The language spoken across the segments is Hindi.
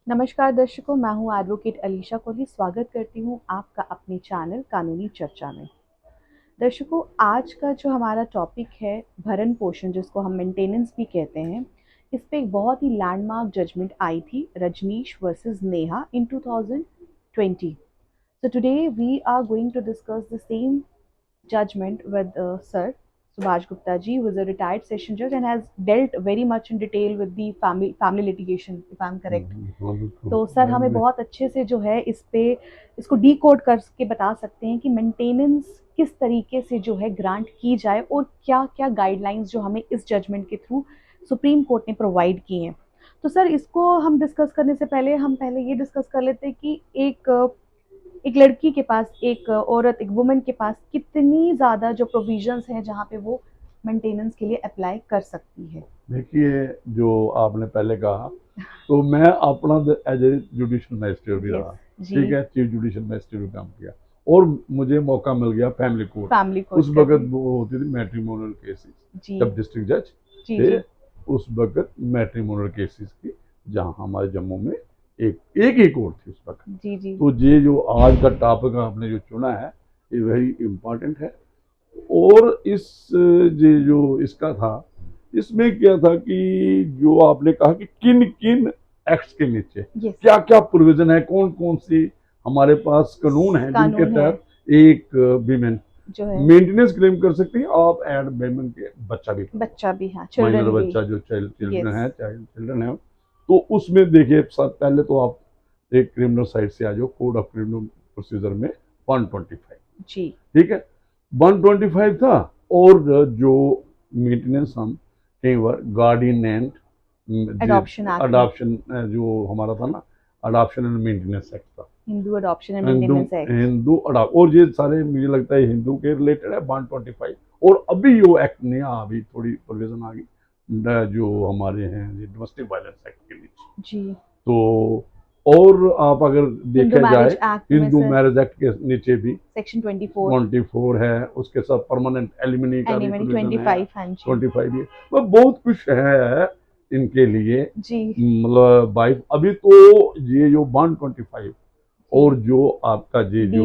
नमस्कार दर्शकों, मैं हूं एडवोकेट अलीशा कोहली। स्वागत करती हूं आपका अपने चैनल कानूनी चर्चा में। दर्शकों, आज का जो हमारा टॉपिक है भरण पोषण, जिसको हम मेंटेनेंस भी कहते हैं, इस पे एक बहुत ही लैंडमार्क जजमेंट आई थी, Rajneesh versus Neha in 2020। So today we are going to discuss the same judgment with Sir Subhash Gupta ji, who is a retired session judge and has dealt very much in detail with the family litigation, if I'm correct. हाँ बिल्कुल। तो सर हमें बहुत अच्छे से जो है इसको डी कोड करके बता सकते हैं कि मेंटेनेंस किस तरीके से जो है ग्रांट की जाए और क्या क्या गाइडलाइंस जो हमें इस जजमेंट के थ्रू सुप्रीम कोर्ट ने प्रोवाइड की हैं। तो सर इसको हम डिस्कस करने से पहले हम पहले ये डिस्कस कर लेते हैं कि एक लड़की के पास, एक औरत, एक वुमन के पास कितनी ज़्यादा जो प्रोविजंस हैं जहाँ पे वो मेंटेनेंस के लिए अप्लाई कर सकती है। देखिए, जो आपने पहले कहा तो मैं अपना एज ए जुडिशियल मैजिस्ट्रेट भी रहा। जी ठीक है, चीफ जुडिशियल मैजिस्ट्रेट भी काम किया और मुझे मौका मिल गया फैमिली कोर्ट। फैमिली कोर्ट उस वक्त वो होती थी मैट्रिमोनियल केसेस, जी जब डिस्ट्रिक्ट जज जी थे जी उस वक्त मैट्रिमोनियल केसेस की, जहाँ हमारे जम्मू में एक ही कोर्ट थी उस वक्त। जी जी तो ये जो आज का टॉपिक आपने जो चुना है ये वेरी इम्पोर्टेंट है। और ये जो इसका था, इसमें क्या था कि जो आपने कहा कि किन किन एक्ट्स के नीचे यस क्या क्या प्रोविजन है, कौन कौन सी हमारे पास कानून है जिनके कानून है तहत एक वीमेन जो है मेंटेनेंस क्लेम कर सकती है। आप एंड वीमेन के बच्चा भी, बच्चा भी, हाँ, माइनर चिल्ड्रन भी। बच्चा जो चिल्ड्रन यस है, चाइल्ड चिल्ड्रन है, तो उसमें देखिए सब पहले तो आप एक क्रिमिनल साइड से आ जाओ, कोड ऑफ क्रिमिनल प्रोसीजर में 125। जी ठीक है, 125 था। और जो मेंटेनेंस हम कई बार गार्डियन एंड अडॉप्शन एक्ट में, अडॉप्शन जो हमारा था ना, अडॉप्शन एंड मेंटेनेंस एक्ट था, Hindu adoption and Hindu maintenance act. Hindu adopt, और ये सारे मुझे लगता है हिंदू के रिलेटेड है 125। और अभी वो एक्ट नया, अभी थोड़ी प्रोविजन आ गई जो हमारे हैं डोमेस्टिक वायलेंस एक्ट के नीचे। जी, तो और आप अगर हिंदू देखा मैरिज जाए एक्ट में हिंदू सर मैरिज एक्ट के नीचे भी सेक्शन 24, 24 है, उसके साथ परमानेंट एलिमनी का भी एनिमनी प्रोविजन है, 25, हाँ जी 25 भी है। वो बहुत कुछ है इनके लिए। जी मतलब बाई अभी तो ये जो 125 और जो आपका ये जो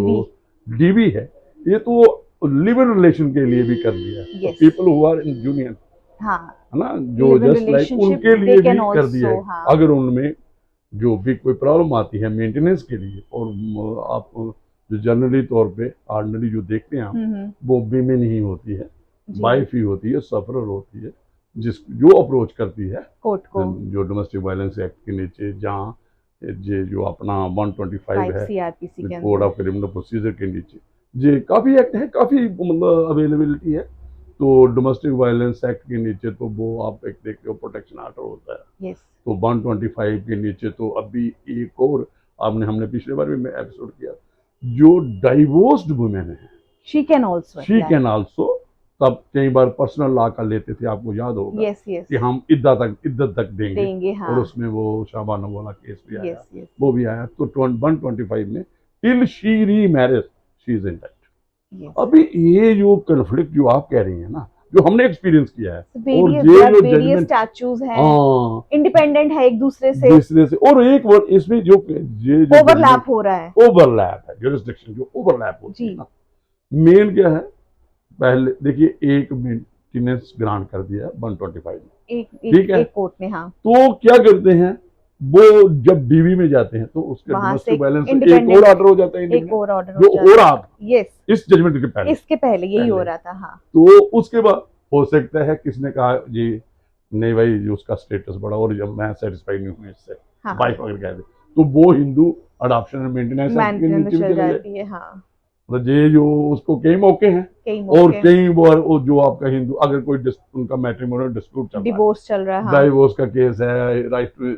डीवी। डीबी है, ये तो लिव इन रिलेशन के लिए भी कर दिया है, yes, people who are in union, हाँ, है ना, जो live in just like relationship उनके दे लिए भी कैन कर दिया ऑल्सो, है। हाँ। अगर उनमें जो भी कोई प्रॉब्लम आती है मेंटेनेंस के लिए, और आप जो जनरली तौर पे ऑर्डिनरी जो देखते हैं हम, वो वीमेन ही होती है, जी वाइफ ही होती है, सफरर होती है, जो अप्रोच करती है कोर्ट को जो डोमेस्टिक वायलेंस एक्ट के नीचे, जहाँ ये जो अपना 125 5 है सीआरपीसी के कोड अंदर। ऑफ क्रिमिनल प्रोसीजर के नीचे, ये काफ़ी एक्ट है, काफ़ी मतलब अवेलेबिलिटी है। तो डोमेस्टिक वायलेंस एक्ट के नीचे तो वो आप एक देखते हो प्रोटेक्शन ऑर्डर होता है। यस, तो 125 के नीचे तो अभी एक और आपने, हमने पिछले बार भी मैं एपिसोड किया, जो डाइवोर्स्ड वुमेन है she can also she apply. Can also, तब कई बार पर्सनल लॉ का लेते थे, आपको याद होगा यस यस, कि हम इद्दत तक देंगे, देंगे, और हाँ। उसमें वो शाबाना वाला केस भी आया, यस यस वो भी आया। तो 125 में टिल शी री marriage she is intact. Yes, अभी ये जो कन्फ्लिक्ट जो आप कह रही है ना, जो हमने एक्सपीरियंस किया है, और वेरियस, ये देयर आर जो वेरियस जजमेंट, स्टैचूज हैं, हाँ, इंडिपेंडेंट है एक दूसरे से, दूसरे से, और एक वर्ड इसमें जो ये जो ओवरलैप हो रहा है। ओवरलैप है, जुरिस्डिक्शन जो ओवरलैप होती है जी, ना, मेन क्या है, पहले देखिए एक मेंटेनेंस ग्रांट कर दिया 125 में, एक ठीक एक है, एक कोर्ट ने, हाँ, तो क्या करते हैं वो, जब डीवी में जाते हैं तो उसके वहां से डोमेस्टिक वायलेंस एक इंडिपेंडेंट और ऑर्डर हो जाता है, एक और ऑर्डर हो जो हो जाता रहा है। था यस, इस जजमेंट के पहले, इसके पहले यही हो रहा था, हाँ। तो उसके बाद हो सकता है किसने कहा जी नहीं भाई, जो उसका स्टेटस बढ़ा और जब मैं सेटिस्फाइड नहीं हूँ इससे, हाँ, वाइफ अगर कह दे, तो वो Hindu adoption and maintenance act के मेंटेनेंस नीचे भी चल चले जाए। जाती है, हाँ, मतलब ये जो उसको कई मौके हैं, कई और मौके, कई बार वो जो आपका हिंदू, अगर कोई उनका मैट्रिमोनियल डिस्प्यूट चल रहा है, डिवोर्स चल रहा है, हाँ, डाइवोर्स का केस है, राइट टू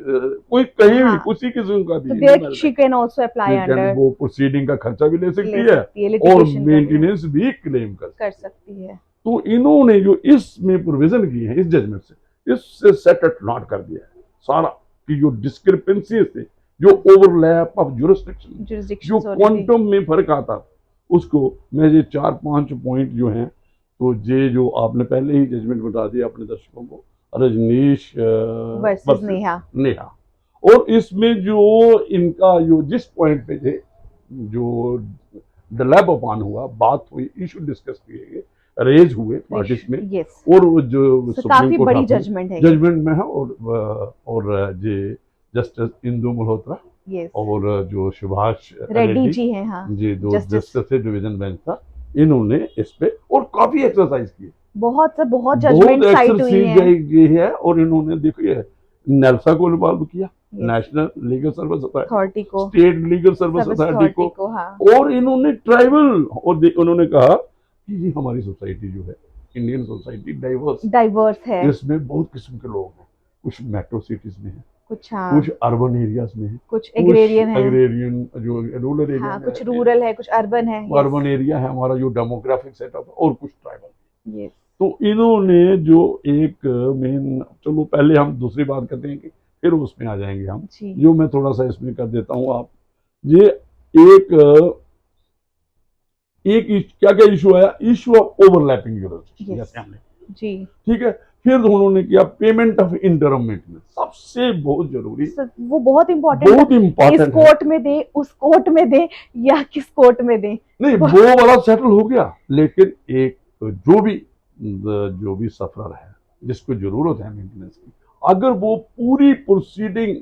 कोई कहीं भी हाँ, किसी किस्म का तो भी Hindu there marriage she can also apply है, अंडर, वो प्रोसीडिंग का खर्चा भी ले सकती है और लिटिगेशन का भी मेंटेनेंस भी क्लेम कर कर सकती है। सकती है। तो इन्होंने जो इसमें प्रोविजन की है इस जजमेंट से, इससे सेट एट नॉट कर दिया है सारा, कि जो डिस्क्रिपेंसी थे, जो ओवरलैप ऑफ जुरिस्डिक्शन, जो क्वांटम में फर्क आता, उसको मैं ये 4-5 पॉइंट जो हैं, तो ये जो आपने पहले ही जजमेंट बता दिया अपने दर्शकों को, रजनीश वर्सेस नेहा, नेहा, और इसमें जो इनका जो जिस पॉइंट पे थे, जो डलैप अपॉन हुआ, बात हुई, इशू डिस्कस किए गए, रेज हुए पार्टीज में, यस, और वो जो सुप्रीम काफी कोर्ट बड़ी जजमेंट है, जजमेंट में है, और जे जस्टिस इंदु मल्होत्रा यस, और जो सुभाष रेड्डी जी हैं, हाँ, जी, दो जस्टिस, जस्टिस डिवीजन बेंच था, इन्होंने इस पे और काफी एक्सरसाइज की, बहुत जजमेंट साइट हुई है। और इन्होंने देखिए नेल्सा को इन्वॉल्व किया, नेशनल लीगल सर्विस अथॉरिटी को, स्टेट लीगल सर्विस अथॉरिटी को, हाँ। और इन्होंने ट्राइबल, और उन्होंने कहा कि ये हमारी सोसाइटी जो है, इंडियन सोसाइटी डाइवर्स है, इसमें बहुत किस्म के लोग हैं, कुछ मेट्रो सिटीज में है, कुछ अर्बन एरियाज में है, कुछ एग्रेरियन जो रूरल एरिया, हाँ, कुछ रूरल है, कुछ अर्बन है, अर्बन एरिया है हमारा जो डेमोग्राफिक सेटअप, और कुछ ट्राइबल। तो इन्होंने जो एक मेन, चलो पहले हम दूसरी बात करते हैं कि फिर उसमें आ जाएंगे हम, जो मैं थोड़ा सा इसमें कर देता हूँ आप, ये एक क्या क्या इशू आया, इशू ऑफ ओवरलैपिंग यूनिवर्सिटी, जैसे हमने जी, ठीक है। फिर उन्होंने किया पेमेंट ऑफ इंटरम मेंटेनेंस, सबसे बहुत जरूरी, वो बहुत इम्पोर्टेंट, इस कोर्ट में दे, उस कोर्ट में दे, या किस कोर्ट में दे, नहीं वो वाला सेटल हो गया, लेकिन एक जो भी सफरर है, जिसको जरूरत है मेंटेनेंस की, अगर वो पूरी प्रोसीडिंग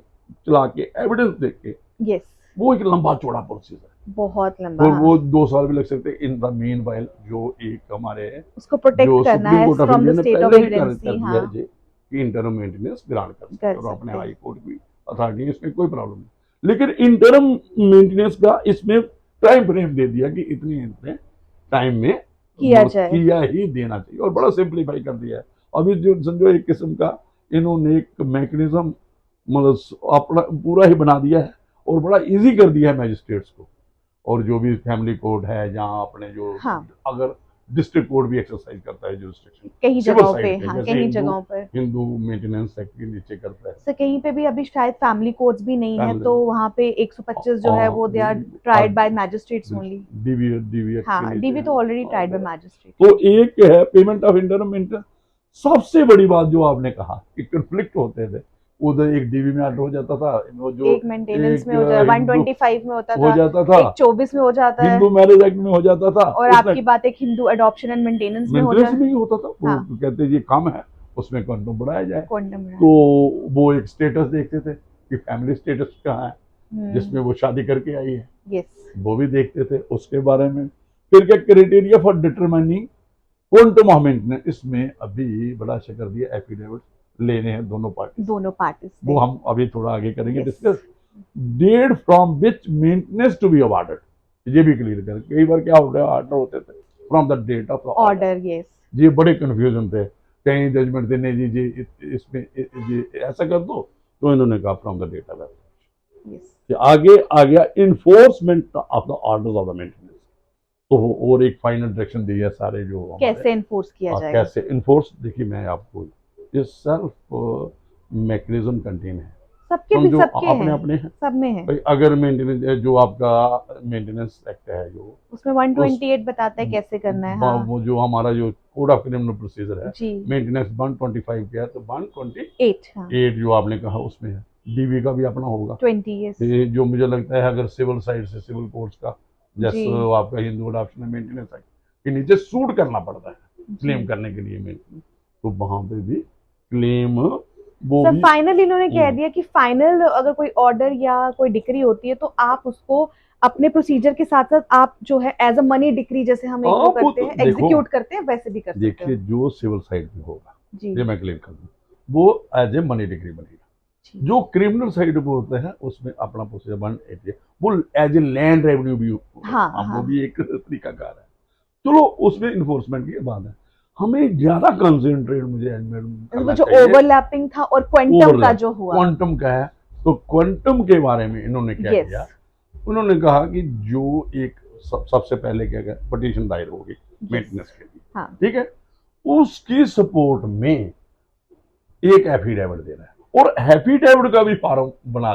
चला के एविडेंस देख के, यस, वो एक लंबा चौड़ा प्रोसीजर, बहुत लंबा, और वो 2 साल भी लग सकते हैं। इन द मीन वाइल जो एक हमारे उसको प्रोटेक्ट करना है फ्रॉम द स्टेट ऑफ इग्नोरेंसी, हाँ, कि इंटरम मेंटेनेंस ग्रांट कर सकते हैं, और अपने हाई कोर्ट भी अथॉरिटी, इसमें कोई प्रॉब्लम नहीं। लेकिन इंटरम मेंटेनेंस का इसमें टाइम फ्रेम दे दिया कि इतने टाइम में किया ही देना चाहिए, और बड़ा सिंप्लीफाई कर दिया है। अभी जो समझो एक किस्म का इन्होंने एक मैकेनिज्म मतलब अपना पूरा ही बना दिया है, और बड़ा इजी कर दिया है मैजिस्ट्रेट्स को, और जो भी फैमिली कोर्ट है, जहाँ अपने जो, हाँ, अगर डिस्ट्रिक्ट कोर्ट भी एक्सरसाइज करता है जुरिस्डिक्शन कहीं जगहों पे, हाँ, कहीं जगहों पर हिंदू मेंटेनेंस एक्ट के नीचे करता है, सर कहीं पे भी अभी शायद फैमिली कोर्ट्स भी नहीं है, तो वहाँ पे 125 जो है वो they are tried by magistrates only, DV, हाँ, डीवी तो ऑलरेडी ट्राइड बाय मैजिस्ट्रेट। तो एक है पेमेंट ऑफ इंटरम मेंटेनेंस। सबसे बड़ी बात जो आपने कहा कि कन्फ्लिक्ट होते थे, उधर एक डीवी में ऑर्डर हो जाता था, जो एक मेंटेनेंस में हो जाता, 125 में होता था, एक 24 में हो जाता है, हिंदू मैरिज एक्ट में हो जाता था, और आपकी बात एक हिंदू अडॉप्शन एंड मेंटेनेंस में होता था। हाँ। वो कहते ये कम है, उसमें क्वांटम बढ़ाया जाए, तो वो एक स्टेटस देखते थे कि फैमिली स्टेटस कहाँ है, जिसमें वो शादी करके आई है, यस, वो भी देखते थे उसके बारे में। फिर क्या criteria for determining quantum of maintenance, इसमें अभी बड़ा अच्छा कर दिया, एफिडेविट लेने हैं दोनों पार्टी, वो हम अभी थोड़ा आगे करेंगे discuss. Date from which maintenance to be awarded, ये भी क्लियर कर, कई बार क्या होता है ऑर्डर होते थे from the date of order, yes, ये बड़े कंफ्यूजन थे, कहीं जजमेंट देने जी इसमें ये ऐसा कर दो, तो इन्होंने कहा from the date of, yes, आगे आ गया enforcement of the orders of the maintenance, तो और एक फाइनल डायरेक्शन दी है सारे जो कैसे इन्फोर्स किया जाएगा, कैसे इन्फोर्स, देखिए मैं आपको ये सेल्फ मैकेनिज्म कंटेन है, सबके भी, सबके अपने हैं, सब में है। अगर मेंटेनेंस जो आपका मेंटेनेंस एक्ट है, जो उसमें 128 बताता है कैसे करना है, हाँ, वो जो हमारा जो कोड ऑफ क्रिमिनल प्रोसीजर है, मेंटेनेंस 125 का है, तो 128, हाँ, 8 जो आपने कहा उसमें है, डीवी का भी अपना होगा 20, ये जो मुझे लगता है अगर सिविल साइड से सिविल कोर्ट्स का, जैसे आपका हिंदू अडॉप्शन मेंटेनेंस एक्ट के नीचे सूट करना पड़ता है क्लेम करने के लिए मेंटेनेंस, तो वहां पे भी क्लेम वो भी फाइनल इन्होंने कह दिया कि फाइनल अगर कोई ऑर्डर या कोई डिक्री होती है, तो आप उसको अपने प्रोसीजर के साथ साथ आप जो है एज अ मनी डिक्री, जैसे हम एक करते हैं, एग्जीक्यूट करते हैं, वैसे भी कर सकते हैं। देखिए जो सिविल साइड में होगा, ये मैं क्लियर कर दूं, वो एज ए मनी डिक्री बनेगा, जो क्रिमिनल साइड पे होता है उसमें अपना प्रोसीजर 180 वो एज ए लैंड रेवेन्यू भी, हाँ, वो भी एक तरीकाकार है। चलो उसमें इन्फोर्समेंट की बात है, हमें ज्यादा कंसंट्रेट मुझे जो ओवरलैपिंग था और क्वांटम का जो हुआ, क्वांटम का है, तो क्वांटम के बारे में इन्होंने क्या किया, उन्होंने कहा कि जो एक सबसे पहले क्या किया, पिटीशन दायर होगी मेंटेनेंस के लिए, हाँ, ठीक है, उसकी सपोर्ट में एक एफिडेविट देना है, और एफिडेविट का भी फॉर्म बना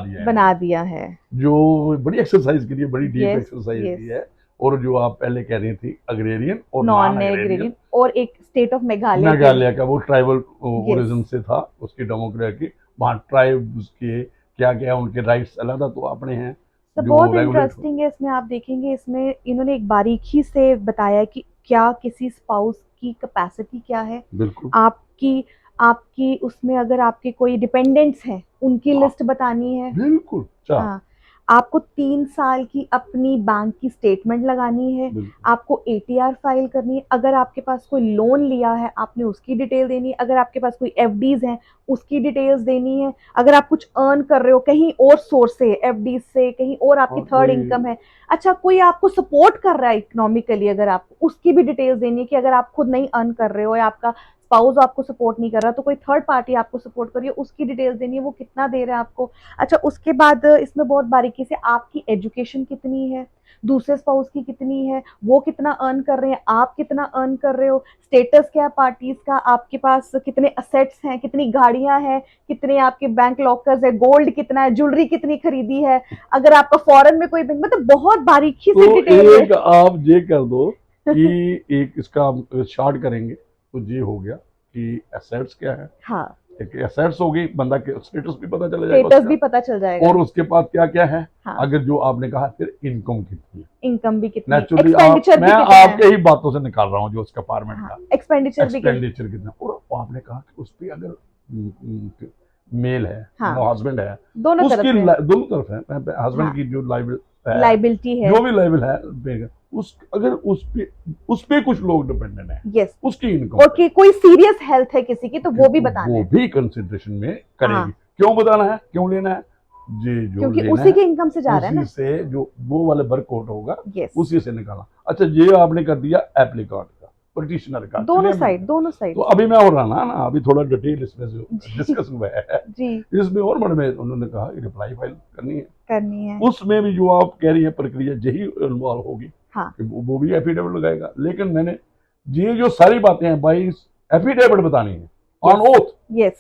दिया है, जो बड़ी एक्सरसाइज के लिए बड़ी डीप एक्सरसाइज की है, और जो आप पहले कह रही थी अग्रेरियन और नॉन एग्रेरियन, और एक स्टेट ऑफ मेघालय का वो ट्राइबल ओरिजिन से था, उसकी डेमोक्रेसी, वहाँ ट्राइब्स के क्या क्या उनके राइट्स अलग तो अपने हैं तो जो बहुत रेगुलेट। इंटरेस्टिंग है इसमें, आप देखेंगे इसमें इन्होंने एक बारीकी से बताया है कि क्या किसी स्पाउस की कैपेसिटी क्या है, बिल्कुल आपकी आपकी उसमें अगर आपके कोई डिपेंडेंट्स हैं उनकी हाँ, लिस्ट बतानी है। बिल्कुल अच्छा हाँ, आपको 3 साल की अपनी बैंक की स्टेटमेंट लगानी है, बिल्कुल आपको एटीआर फाइल करनी है, अगर आपके पास कोई लोन लिया है आपने उसकी डिटेल देनी है, अगर आपके पास कोई एफडीज हैं उसकी डिटेल्स देनी है, अगर आप कुछ अर्न कर रहे हो कहीं और सोर्स से, एफडी से कहीं और आपकी और थर्ड कोई इनकम है, अच्छा कोई आपको सपोर्ट कर रहा है इकोनॉमिकली, अगर आप उसकी भी डिटेल्स देनी है कि अगर आप खुद नहीं अर्न कर रहे हो या आपका स्पाउस आपको सपोर्ट नहीं कर रहा तो कोई थर्ड पार्टी आपको सपोर्ट कर रही है, उसकी डिटेल्स देनी है, वो कितना दे रहा है आपको। अच्छा, उसके बाद इसमें बहुत बारीकी से आपकी एजुकेशन कितनी है, दूसरे स्पाउस की कितनी है, वो कितना अर्न कर रहे हैं, आप कितना अर्न कर रहे हो, स्टेटस क्या है पार्टीज का, आपके पास कितने असेट्स हैं, कितनी गाड़ियां हैं, कितने आपके बैंक लॉकर्स है, गोल्ड कितना है, ज्वेलरी कितनी खरीदी है, अगर आपका फॉरेन में कोई बैंक, मतलब बहुत बारीकी से तो डिटेल है। एक आप ये कर दो कि एक इसका शार्ट करेंगे तो ये हो गया कि एसेट्स क्या है, हाँ, एक एसेट्स हो गई, बंदा के स्टेटस भी पता चला जाएगा स्टेटस उसका, भी पता चल जाएगा। और उसके बाद क्या क्या है, हाँ, अगर जो आपने कहा फिर इनकम कितनी है, इनकम भी कितनी, नेचुरली आप एक्सपेंडिचर भी मैं कितना है। आपके ही बातों से निकाल रहा हूँ जो उसका फार्मेट हाँ, था, एक्सपेंडिचर भी कितना। एक्सपेंडिचर कितना, और आपने कहा कि उस पर अगर मेल है हाँ, हस्बैंड है, दोनों उसकी तरफ है। दोनों तरफ है, हस्बैंड हाँ, की जो लाइबिल है, लाइबिलिटी है। जो भी लाइबल है उस अगर उस पे कुछ लोग डिपेंडेंट है, यस, उसकी इनकम और कि कोई सीरियस हेल्थ है किसी की तो वो भी बताना वो है। भी कंसिडरेशन में करेगी। हाँ, क्यों बताना है, क्यों लेना है, ये जो क्योंकि लेना उसी है के इनकम से जा रहा है उसी ना। से जो वो वाले वर्कआउट होगा यस, उसी से निकाला। अच्छा, ये आपने कर दिया एप्लीकार्ड का, पिटिशनर का, दोनों क्लेमेंट साइड, का। दोनों तो साइड। अभी मैं और रहा ना अभी थोड़ा डिटेल इसमें जो जी, डिस्कस हुआ है, जी, इसमें और बड़े में उन्होंने कहा रिप्लाई फाइल करनी है, करनी है। उसमें भी जो आप कह रही है प्रक्रिया यही इन्वॉल्व होगी हाँ, कि वो भी एफिडेविट लगाएगा, लेकिन मैंने ये जो सारी बातें हैं भाई एफिडेविट बतानी है ऑन ओथ, यस,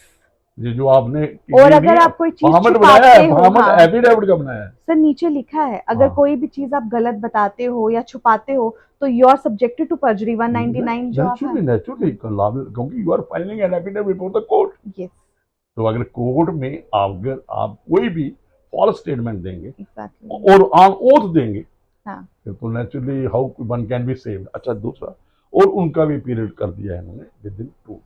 ये जो आपने और ये नहीं अगर आप कोई चीज बहामट बनाया छुपाते है, हो, बहामट हाँ एफिडेविट का बनाया है। सर, नीचे लिखा है अगर हाँ कोई भी चीज आप गलत बताते हो या छुपाते हो तो you are subjected to perjury 199 जो आप है। नेचुरली नेचुरली क्योंकि you are filing an affidavit before the court. Yes, तो अगर कोर्ट में अगर आप कोई भी फॉल्स स्टेटमेंट देंगे एग्जैक्टली। और ऑन ओथ देंगे हाँ, फिर तो naturally how one can be saved. अच्छा, दूसरा और उनका भी पीरियड कर दिया है इन्होंने विद इन 2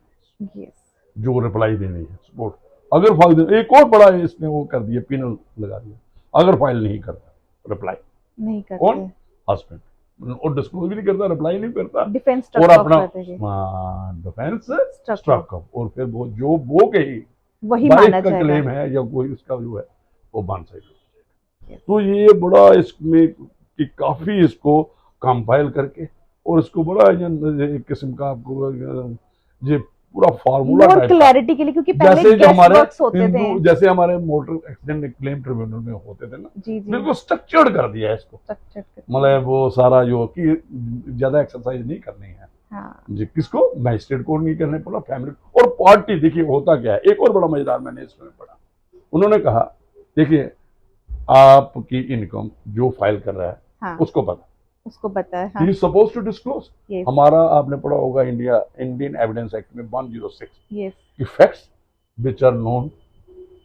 यस, जो रिप्लाई देनी है सपोर्ट, अगर फाइल दे, एक और बड़ा है इसमें वो कर दिया पिनल लगा दिया अगर फाइल नहीं करता रिप्लाई, नहीं कौन, करते, हस्बैंड, और डिस्क्लोज भी नहीं करता, रिप्लाई नहीं करता, डिफेंस और स्ट्रक ऑफ अपना करते हैं, defence struck off, struck up, और फिर वो जो वो कही वही वाइफ माना का जाएगा। क्लेम है या कोई उसका जो है वो वन साइड। Yes, तो ये बड़ा इसमें कि काफी इसको कंपाइल करके और इसको बड़ा एक किस्म का आपको ये पूरा फार्मूला मोर टाइप का, क्लैरिटी के लिए, क्योंकि पहले जैसे जो गेस्ट हमारे वर्क्स होते थे। हिंदू जैसे हमारे मोटर एक्सीडेंट क्लेम ट्रिब्यूनल में होते थे ना, जी, जी, बिल्कुल स्ट्रक्चर्ड कर दिया है इसको, स्ट्रक्चर करते हैं। मतलब वो सारा जो कि ज्यादा एक्सरसाइज नहीं करनी है हाँ, जी, किसको मैजिस्ट्रेट कोर्ट नहीं करने पड़ा, फैमिली और पार्टी। देखिए होता क्या है, एक और बड़ा मजेदार मैंने इसमें पढ़ा, उन्होंने कहा देखिए आपकी इनकम जो फाइल कर रहा है हाँ, उसको पता, उसको पता है। ही हाँ, is suppose to disclose. Yes, हमारा आपने पढ़ा होगा इंडियन एविडेंस एक्ट में 106 यस, की फैक्ट्स विच आर नोन,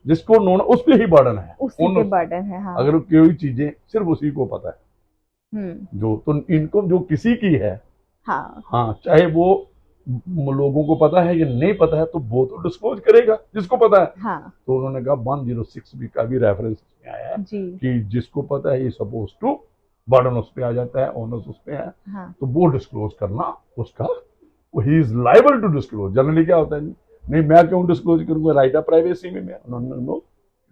जिसको नोन उस पे ही बर्डन है, उसी पे बर्डन है। हाँ, अगर कोई चीजें सिर्फ उसी को पता है जो, तो इनकम जो किसी की है, हाँ, हाँ चाहे वो लोगों को पता है या नहीं पता है तो वो तो डिस्क्लोज करेगा जिसको पता है। हाँ, तो उन्होंने कहा 106 भी का भी रेफरेंस में आया है जी, कि जिसको पता है ये सपोज टू बर्डन उस पे आ जाता है, ओनर्स उस पे है, हाँ, तो वो डिस्क्लोज करना उसका, he is liable to disclose. Generally क्या होता है, नहीं मैं क्यों डिस्क्लोज करूंगा, राइट ऑफ प्राइवेसी में मैं, नो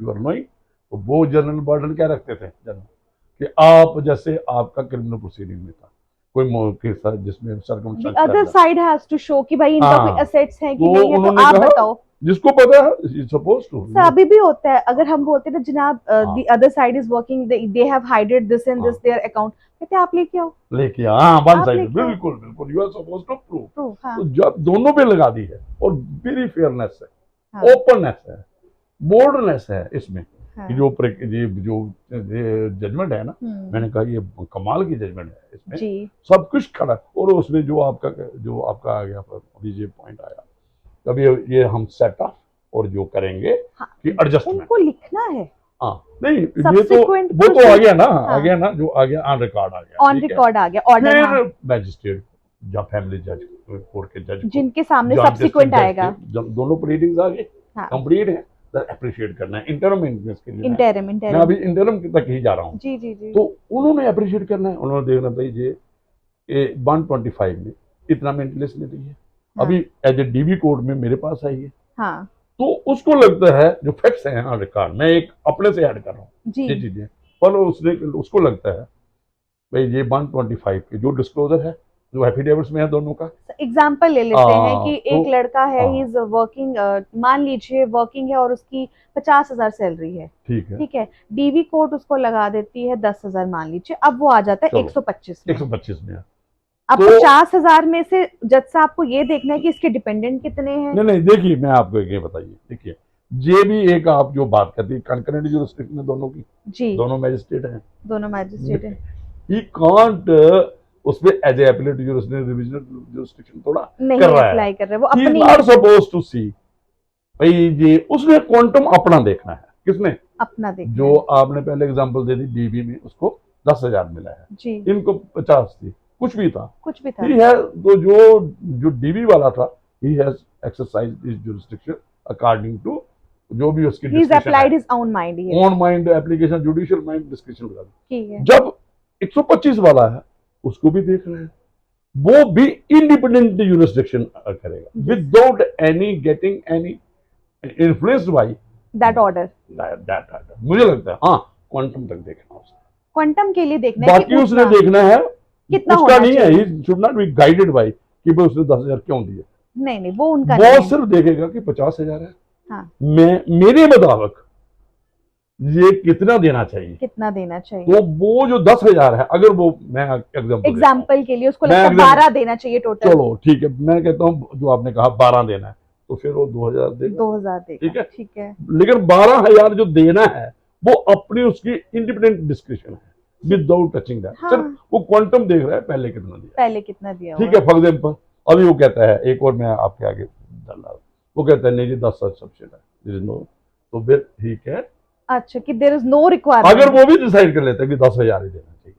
यू आर नोइंग। तो वो जनरल बर्डन क्या रखते थे जनरल कि आप जैसे आपका क्रिमिनल प्रोसीडिंग में था कोई केस था जिसमें the other side has to show कि भाई इनका कोई assets है कि तो नहीं है, तो उन्होंने आप कहा बताओ। जिसको पता है सपोज टू, सर अभी भी होता है, अगर हम बोलते हैं ना जनाब the other side is working, they have hided this and this their account, कहते हैं आप लेके आओ, लेके हाँ वन आप साइड, लेके आओ, बिल्कुल बिल्कुल, you are suppose to prove. Proof. हाँ, तो जब दोनों पे लगा दी है और वेरी फेयरनेस है, हाँ, ओपननेस है, बोल्डनेस है इसमें, हाँ, कि जो जजमेंट है ना, मैंने कहा ये कमाल की जजमेंट है, इसमें जी, सब कुछ खड़ा है। और उसमें जो आपका आ गया अभी ये पॉइंट आया, तब ये हम सेट ऑफ और जो करेंगे हाँ, कि एडजस्टमेंट, उनको लिखना है, हाँ नहीं ये तो Subsequent वो तो आ गया ना, हाँ। आ गया ना, जो आ गया ऑन रिकॉर्ड आ गया, ऑन ठीक है। रिकॉर्ड आ गया ऑर्डर, फिर हाँ, मैजिस्ट्रेट या फैमिली जज, कोर्ट के जज को, जिनके सामने जहाँ सब्सिक्वेंट डिस्ट्रिक्ट जज आएगा, के जब दोनों प्रोसीडिंग्स आ गए हाँ, कंप्लीट है, तो अप्रिशिएट करना है। इंटरम मेंटेनेंस के लिए इंटरिम मैं इंटरिम, अभी इंटरम तक ही जा रहा हूँ। जी जी जी, तो उन्होंने अप्रिशिएट करना है, उन्होंने देखना भाई ये 125 में इतना मेंटेनेंस मिली है, हाँ, अभी एज ए डीबी कोड में मेरे पास आई है, हाँ, तो उसको लगता है जो फैक्ट्स हैं ऑन रिकॉर्ड, मैं एक अपने से ऐड कर रहा हूँ जी, ये चीजें, पर उसको लगता है भाई ये 125 के जो डिस्क्लोजर है, जो एफिडेविट्स में है दोनों का। एग्जाम्पल ले लेते हैं कि तो एक लड़का है, ही हाँ, इज वर्किंग, मान लीजिए वर्किंग है और उसकी 50,000 सैलरी है, ठीक है, ठीक है, डीवी कोर्ट उसको लगा देती है 10,000 मान लीजिए, अब वो आ जाता है चलो 125 में। 125 में है। अब तो 50,000 में से जज साहब को ये देखना है कि इसके डिपेंडेंट कितने हैं। नहीं नहीं, देखिए मैं आपको एक ये बताइए, देखिए ये भी एक आप जो बात करती है कंकरेंट जुरिस्डिक्शन है दोनों की, जी, दोनों मैजिस्ट्रेट हैं, दोनों मैजिस्ट्रेट हैं, ही कांट उसमें as a appellate revisional jurisdiction थोड़ा नहीं कर रहा अप्लाई है, कर रहे, वो ही इज अपनी नॉट सपोज टू सी भाई ये उसने क्वांटम अपना देखना है। किसने? अपना देखना जो है, आपने पहले एग्जांपल दे दी, डीबी में उसको 10,000 मिला है, जी, इनको 50 थी, कुछ भी था, कुछ भी था, ही है तो जो डीबी वाला था, he has exercise this jurisdiction according to जो भी उसकी ही इज डिस्क्रिप्शन अप्लाइड है, his own mind here, on mind application judicial mind description बता दी। ठीक है, जब 125 वाला है उसको भी देख रहे हैं, वो भी इंडिपेंडेंट जुरिस्डिक्शन करेगा without any getting any influenced by that order, that मुझे लगता है हाँ क्वांटम तक देखना उसने, क्वांटम के लिए देखना है बाकी उसने देखना है कितना उसका होना नहीं है, चाहिए, he should not be guided by कि भाई उसने 10,000 क्यों दिए, नहीं नहीं वो उनका नहीं वो है, सिर्फ देखेगा कि 50,000 है, हाँ, मेरे मुताबिक ये कितना देना चाहिए, कितना देना चाहिए, तो वो जो 10,000 है, अगर वो मैं एग्जाम्पल के लिए उसको मैं लगता है example- 12 देना चाहिए टोटल, चलो ठीक है, मैं कहता हूँ जो आपने कहा 12 देना है, तो फिर वो 2,000 देगा, 2,000 देगा, ठीक है, ठीक है, लेकिन 12,000 जो देना है वो अपनी उसकी इंडिपेंडेंट डिस्क्रिप्शन है विदाउट टचिंग दैट, हाँ, सिर्फ वो क्वांटम देख रहा है पहले कितना दिया, पहले कितना दिया ठीक है, फॉर एग्जाम्पल अभी वो कहता है एक और मैं आपके आगे डाल रहा हूं, वो कहता है नहीं जी 10 सब्सिड है, नो, तो फिर ठीक है, अच्छा कि देयर इज नो रिक्वायरमेंट, अगर वो भी डिसाइड कर लेता है कि 10,000 ही देना चाहिए,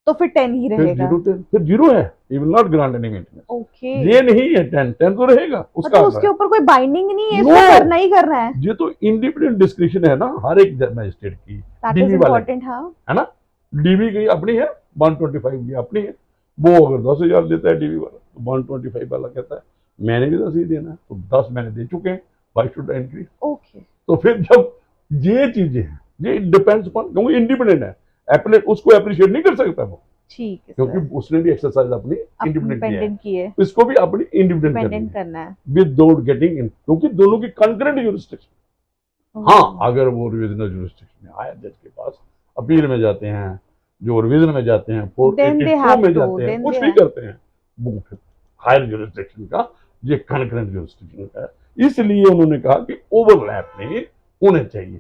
तो फिर 10 ही फिर रहेगा, 0 10, फिर 0 है, he will not grant any maintenance, okay, ये नहीं है 10 तो रहेगा उसका, तो उसके ऊपर कोई बाइंडिंग नहीं है, No! इसको करना ही करना है, ये तो इंडिपेंडेंट डिस्क्रिप्शन है ना हर एक मैजिस्ट्रेट की, दैट इज डीबी वाले इंपॉर्टेंट, हाँ, है ना, डीबी की अपनी है, 125 की अपनी है, वो अगर 10,000 देता है डीबी वाला, तो 125 वाला कहता है मैंने भी 10 ही देना है, तो 10 मैंने दे चुके हैं, वाई शुड एंट्री, ओके, तो फिर जब ये चीजें हैं, ये डिपेंड्स अपॉन, क्योंकि इंडिपेंडेंट है, एप्लेट उसको अप्रिशिएट नहीं कर सकता वो, ठीक है, क्योंकि उसने भी एक्सरसाइज अपनी इंडिपेंडेंट किया है, इंडिपेंडेंट की है, इसको भी अपनी इंडिपेंडेंट डिपेंडेंट करना है, विदाउट गेटिंग इन, क्योंकि दोनों की कंकरेंट जुरिस्डिक्शन, हाँ अगर वो रिविजनल जुरिस्डिक्शन में आया जज के पास, अपील में जाते हैं, जो रिवीजन में जाते हैं, 482 में जाते हैं, कुछ भी करते हैं, वो फिर हायर जुरिस्डिक्शन का ये कनकरेंट जुरिस्डिक्शन का है, इसलिए उन्होंने कहा कि ओवरलैप नहीं होने चाहिए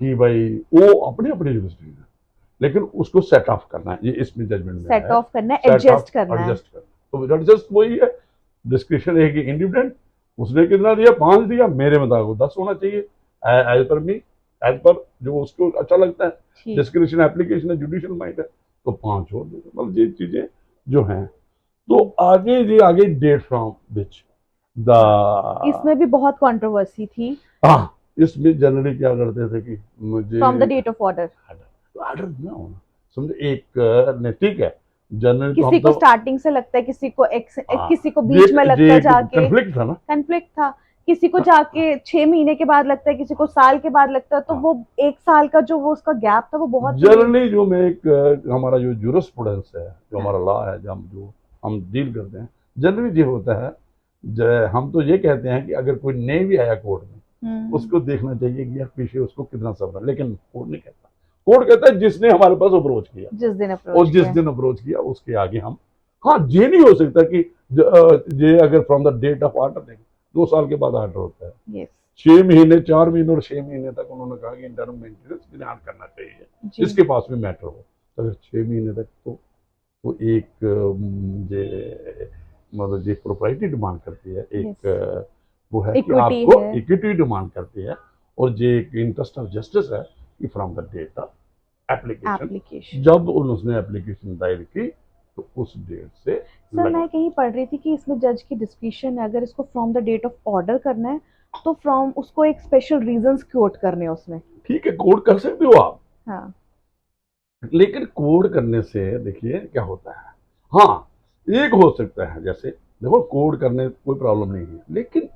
कि भाई वो अपने अपने जुरिस्डिक्शन है, लेकिन उसको सेट ऑफ करना है, ये इसमें जजमेंट में सेट ऑफ करना है, एडजस्ट करना है, एडजस्ट करना, तो एडजस्ट वही है, डिस्क्रिप्शन है कि इंडिपेंडेंट, उसने कितना दिया 5 दिया, मेरे मुताबिक 10 होना चाहिए, एज पर मी, एज पर जो उसको अच्छा लगता है, डिस्क्रिप्शन एप्लीकेशन है, जुडिशियल माइंड है, तो 5 और दे, मतलब ये चीजें जो हैं, तो आगे डेट फ्रॉम विच द, इसमें भी बहुत कंट्रोवर्सी थी, हाँ इसमें जनरली क्या करते थे कि मुझे from the date of order, order ना होना, समझे एक ने, ठीक है, जनरल किसी को स्टार्टिंग से लगता है, किसी को किसी को बीच में लगता है, जाके कन्फ्लिक्ट था ना, कन्फ्लिक्ट था, किसी को जाके 6 महीने के बाद लगता है, किसी को साल के बाद लगता है, तो वो 1 साल का जो वो उसका गैप था वो बहुत जनरली जो मैं एक हमारा जो जूरिस्प्रूडेंस है, जो हमारा लॉ है, जो हम डील करते हैं, जनरली ये होता है, हम तो ये कहते हैं कि अगर कोई नए भी आया कोर्ट में, उसको देखना चाहिए कि यार पीछे उसको कितना सब्र है, लेकिन कोर्ट नहीं कहता, कोर्ट कहता है जिसने हमारे पास अप्रोच किया, जिस दिन अप्रोच किया उसके आगे हम, हाँ ये नहीं हो सकता कि ये अगर from the date of order देखें 2 साल के बाद ऑर्डर होता है, 6 महीने 4 महीने और 6 महीने तक उन्होंने कहा कि इंटरम मेंटेनेंस ग्रांट करना चाहिए जिसके पास में मैटर हो, अगर 6 महीने तक तो एक मतलब एक प्रोपर्टी डिमांड करती है, एक वो है कि आपको इक्विटी डिमांड करती है, और जे एक इंटरेस्ट ऑफ जस्टिस है कि from the date of application, application जब उसने एप्लीकेशन दायर की तो उस डेट से सर मैं कहीं पढ़ रही थी कि इसमें जज की डिस्क्रिप्शन है, अगर इसको from the date of order करना है तो फ्रॉम उसको एक स्पेशल रीजंस कोट करने हैं उसमें। ठीक है, कोड कर सकते हो आप, हाँ लेकिन कोड करने से देखिए क्या होता है। हाँ, एक हो सकता है, जैसे देखो कोड करने कोई प्रॉब्लम नहीं है, लेकिन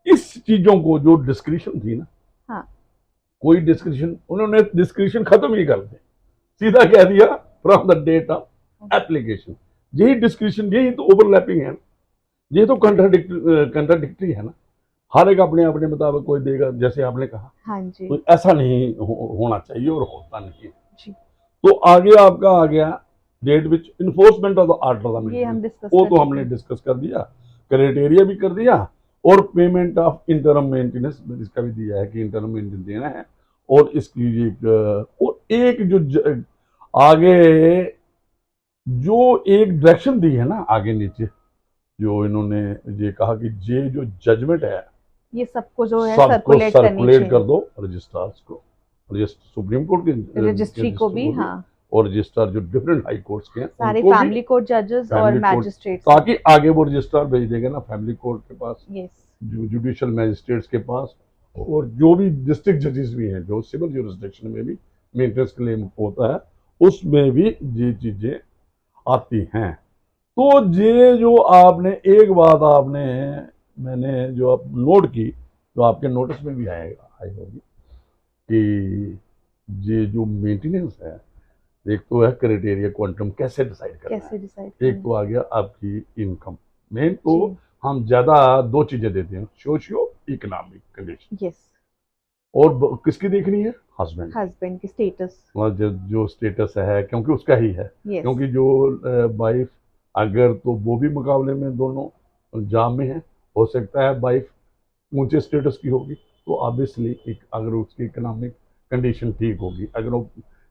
इस चीजों को जो डिस्क्रिप्शन थी ना, हाँ कोई डिस्क्रिप्शन उन्होंने डिस्क्रिप्शन खत्म ही कर दी, सीधा कह दिया from the date of application. यही डिस्क्रिप्शन, यही तो ओवरलैपिंग है, ये तो कंट्राडिक्टरी है ना। हर एक अपने अपने मुताबिक कोई देगा, जैसे आपने कहा। हाँ जी तो ऐसा नहीं होना चाहिए और होता नहीं है। जी, तो आगे आपका आ गया date which enforcement of the order, ये हम डिस्कस वो कर तो हमने चुके हैं। डिस्कस कर दिया, क्राइटेरिया भी कर दिया, और पेमेंट ऑफ इंटरम मेंटेनेंस इसका भी दिया है कि इंटरम मेंटेनेंस देना है। और इसकी एक आगे जो एक डायरेक्शन दी है ना आगे नीचे, जो इन्होंने ये कहा कि ये जो जजमेंट है ये सबको जो है सबको सर्कुलेट करनी सर्कुलेट कर चाहिए, दो रजिस्ट्रार्स को, रजिस्टर सुप्रीम कोर्ट के रजिस्ट्री को भी। हाँ और रजिस्ट्रार जो डिफरेंट हाई कोर्ट्स के हैं सारे उनको भी, फैमिली कोर्ट जजेस और फैमिली कोर्ट, मैजिस्ट्रेट्स। ताकि आगे वो रजिस्ट्रार भेज देंगे ना फैमिली कोर्ट के पास, यस जुडिशियल मैजिस्ट्रेट्स के पास, और जो भी डिस्ट्रिक्ट जजेस भी हैं जो सिविल जुरिस्डिक्शन में भी मेंटेनेंस क्लेम होता है उसमें भी ये चीजें आती हैं। तो ये जो आपने एक बात आपने मैंने जो आप नोट की, जो आपके नोटिस में भी आएगा आई होगी, कि ये जो मेंटेनेंस है, एक तो है क्राइटेरिया क्वांटम कैसे डिसाइड करना कैसे है, डिसाइड एक तो आ गया आपकी इनकम। मेन तो जी हम ज्यादा दो चीजें देते हैं, सोशियो इकोनॉमिक कंडीशन, यस, और किसकी देखनी है, हस्बैंड, हस्बैंड की स्टेटस। और जो स्टेटस है क्योंकि उसका ही है, यस क्योंकि जो वाइफ अगर तो वो भी मुकाबले में दोनों जॉब में है, हो सकता है वाइफ ऊंचे स्टेटस की होगी, तो ऑब्वियसली एक अगर उसकी इकोनॉमिक कंडीशन ठीक होगी, अगर वो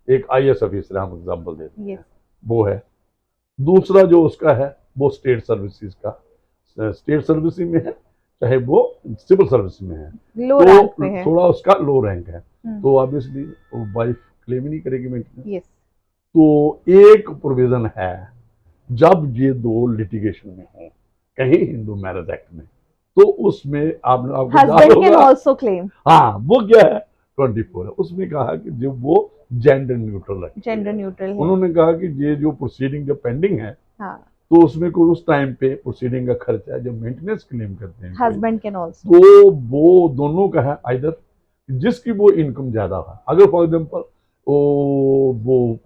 एक आईएएस ऑफिसर, हम एग्जाम्पल देते हैं, यस वो है। दूसरा जो उसका है वो स्टेट सर्विसेज का, स्टेट सर्विस में है चाहे वो सिविल सर्विस में है, लो तो रैंक पे है। थोड़ा उसका लो रैंक है, तो ऑब्वियसली वो वाइफ क्लेम ही नहीं करेगी मेंटेनेंस। यस तो एक प्रोविजन है, जब ये दो लिटिगेशन में हो कहीं हिंदू मैरिज एक्ट में, तो उसमें आपको याद हस्बैंड कैन होगा, आल्सो क्लेम। हाँ वो क्या है 24 है, उसमें कहा कि जो वो जेंडर न्यूट्रल है, जेंडर न्यूट्रल है। उन्होंने कहा कि ये जो प्रोसीडिंग जो पेंडिंग है, हाँ तो उसमें कोई उस टाइम पे प्रोसीडिंग का खर्चा है, जो मेंटेनेंस क्लेम करते हैं हस्बैंड कैन आल्सो। तो वो दोनों का है, आइदर जिसकी वो इनकम ज्यादा है, अगर फॉर एग्जाम्पल वो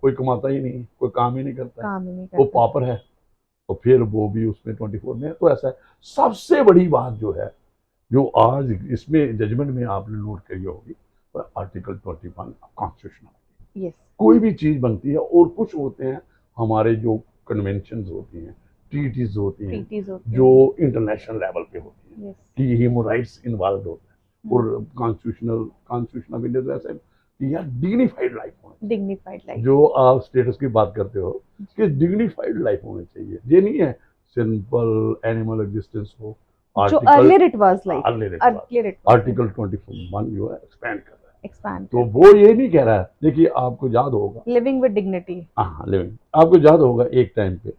कोई कमाता ही नहीं, कोई काम ही नहीं करता है, काम ही नहीं वो करता। पापर है, तो फिर वो भी उसमें 24 में है। तो ऐसा है। सबसे बड़ी बात जो है, जो आज इसमें जजमेंट में आपने नोट करी होगी, आर्टिकल 21 कॉन्स्टिट्यूशन। यस कोई भी चीज बनती है, और कुछ होते हैं हमारे जो कन्वेंशन होती हैं, ट्रीटीज होती हैं, ट्रीटीज होती जो हैं। इंटरनेशनल लेवल पे होती हैं, यस कि ह्यूमन राइट्स इन्वॉल्व होते हैं, और कॉन्स्टिट्यूशन ऑफ इंडिया तो ऐसा है कि यार डिग्निफाइड लाइफ होनी, डिग्निफाइड लाइफ। जो आप स्टेटस की बात करते हो कि डिग्निफाइड लाइफ होनी चाहिए, ये नहीं है सिंपल एनिमल एग्जिस्टेंस हो। जो earlier it was like, earlier it article 21 जो है एक्सपैंड कर रहा है, एक्सपैंड, तो वो ये नहीं कह रहा है। देखिए आपको याद होगा, लिविंग विद डिग्निटी। हाँ लिविंग, आपको याद होगा एक टाइम पे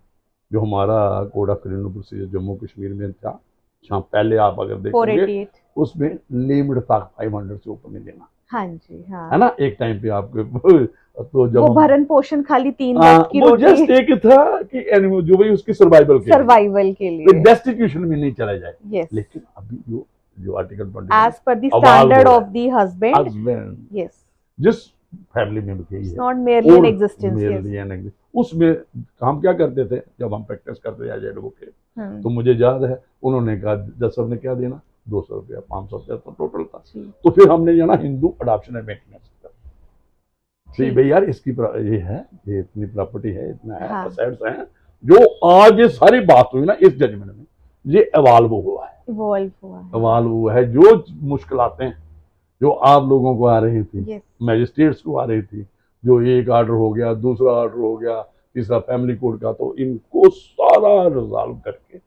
जो हमारा code of criminal procedure Jammu Kashmir में था, जहाँ पहले आप अगर देखोगे 488। उसमें लिमिट था 500 से ऊपर नहीं देना, हाँ जी हाँ है ना, एक टाइम पे आपके तो जब वो भरण पोषण खाली 3 हाँ, वक्त की वो जस्ट रोटी एक था कि एनिमल जो भाई उसकी सर्वाइवल के सर्वाइवल के लिए लिए। डेस्टिट्यूशन में नहीं चला जाए। यस लेकिन अभी जो जो article 20 as per the standard of the husband. Husband yes जिस फैमिली में भी इट्स है, नॉट मेयरली एन और existence. Yes merely an exist- उसमें हम क्या करते थे जब हम प्रैक्टिस करते थे एज एडवोकेट, तो मुझे याद है उन्होंने कहा जज साहब ने क्या देना, 200 रुपया 500 रुपया तो टोटल था। तो फिर हमने जाना हिंदू अडॉप्शन एंड मेंटेनेंस, तो भाई यार इसकी ये है, ये इतनी प्रॉपर्टी है, इतना है, हाँ। असेट्स हैं, जो आज ये सारी बात हुई ना इस जजमेंट में, ये इवॉल्व हुआ है, इवॉल्व हुआ है। जो मुश्किलातें जो आप लोगों को आ रही थी, Yes. मैजिस्ट्रेट्स को आ रही थी, जो एक ऑर्डर हो गया, दूसरा ऑर्डर हो गया, तीसरा फैमिली कोर्ट का, तो इनको सारा रिजॉल्व करके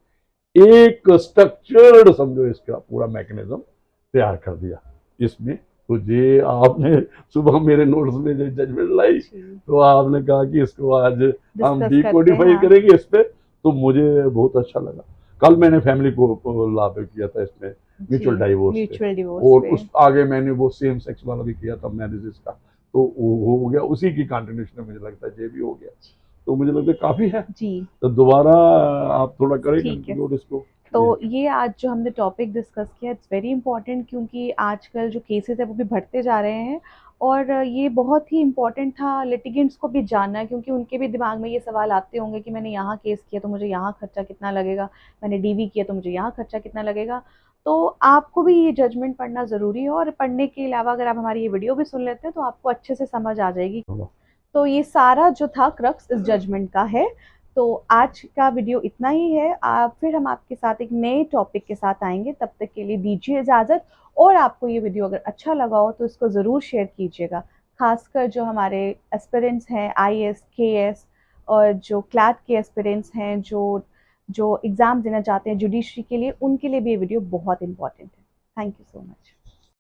एक स्ट्रक्चर्ड समझो इसका पूरा मैकेनिज्म तैयार कर दिया। इसमें। तो ये आपने सुबह मेरे नोट्स में जो जजमेंट लाई, तो आपने कहा कि इसको आज हम डिकोडिफाई करेंगे इस पे, तो मुझे बहुत अच्छा लगा। कल मैंने फैमिली को लॉ पे किया था इसमें, म्यूचुअल डाइवोर्स पे, और उस आगे मैंने वो सेम सेक्स वाला भी किया था मैरिजेस का, तो वो हो गया, उसी की कंटिन्यूशन में मुझे लगता है ये भी हो गया। तो मुझे लगता है काफी है जी। तो दोबारा आप थोड़ा करें कंक्लूड इसको। तो ये आज जो हमने टॉपिक डिस्कस किया इट्स वेरी इंपॉर्टेंट, क्योंकि आजकल जो केसेस है वो भी बढ़ते जा रहे हैं, और ये बहुत ही इम्पॉर्टेंट था लिटिगेंट्स को भी जानना, क्योंकि उनके भी दिमाग में ये सवाल आते होंगे कि मैंने यहाँ केस किया तो मुझे यहाँ खर्चा कितना लगेगा, मैंने डीवी किया तो मुझे यहाँ खर्चा कितना लगेगा। तो आपको भी ये जजमेंट पढ़ना ज़रूरी है, और पढ़ने के अलावा अगर आप हमारी ये वीडियो भी सुन लेते हैं तो आपको अच्छे से समझ आ जाएगी। तो ये सारा जो था क्रक्स इस जजमेंट का है। तो आज का वीडियो इतना ही है। आप फिर हम आपके साथ एक नए टॉपिक के साथ आएंगे, तब तक के लिए दीजिए इजाज़त। और आपको ये वीडियो अगर अच्छा लगा हो तो इसको ज़रूर शेयर कीजिएगा, खासकर जो हमारे एस्पिरेंट्स हैं IAS KS, और जो क्लैट के एस्पिरेंट्स हैं, जो जो एग्ज़ाम देना चाहते हैं जुडिशरी के लिए, उनके लिए भी ये वीडियो बहुत इंपॉर्टेंट है। Thank you so much.